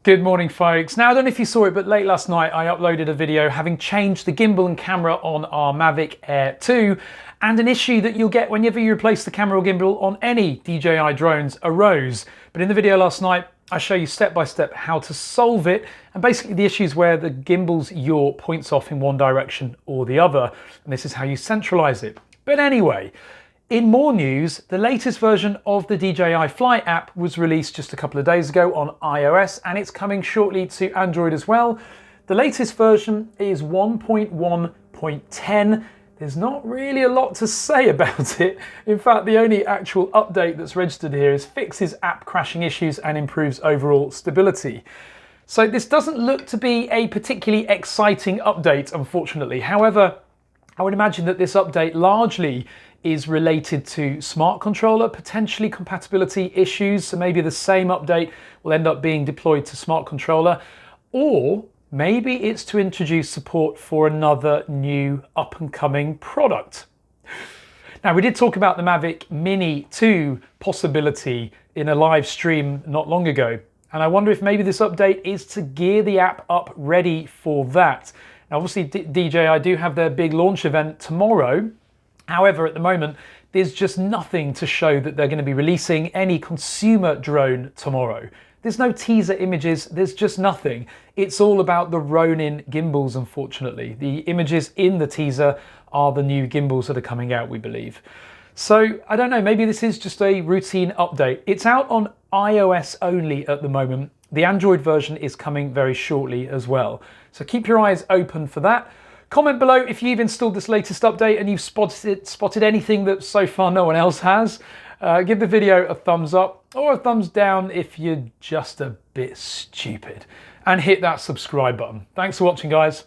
Good morning, folks. Now, I don't know if you saw it, but late last night I uploaded a video having changed the gimbal and camera on our Mavic Air 2, and an issue that you'll get whenever you replace the camera or gimbal on any DJI drones arose. But in the video last night, I show you step by step how to solve it, and basically the issue is where the gimbal's yaw points off in one direction or the other, and this is how you centralize it. But anyway, in more news, the latest version of the DJI Fly App was released just a couple of days ago on iOS, and it's coming shortly to Android as well. The latest version is 1.1.10. There's not really a lot to say about it. In fact, the only actual update that's registered here is fixes app crashing issues and improves overall stability. So this doesn't look to be a particularly exciting update, unfortunately. However, I would imagine that this update largely is related to smart controller, potentially compatibility issues. So maybe the same update will end up being deployed to smart controller, or maybe it's to introduce support for another new up and coming product. Now, we did talk about the Mavic Mini 2 possibility in a live stream not long ago. And I wonder if maybe this update is to gear the app up ready for that. Now, obviously DJI do have their big launch event tomorrow. However, at the moment, there's just nothing to show that they're going to be releasing any consumer drone tomorrow. There's no teaser images, there's just nothing. It's all about the Ronin gimbals, unfortunately. The images in the teaser are the new gimbals that are coming out, we believe. So, I don't know, maybe this is just a routine update. It's out on iOS only at the moment. The Android version is coming very shortly as well. So keep your eyes open for that. Comment below if you've installed this latest update and you've spotted anything that so far no one else has. Give the video a thumbs up or a thumbs down if you're just a bit stupid. And hit that subscribe button. Thanks for watching, guys.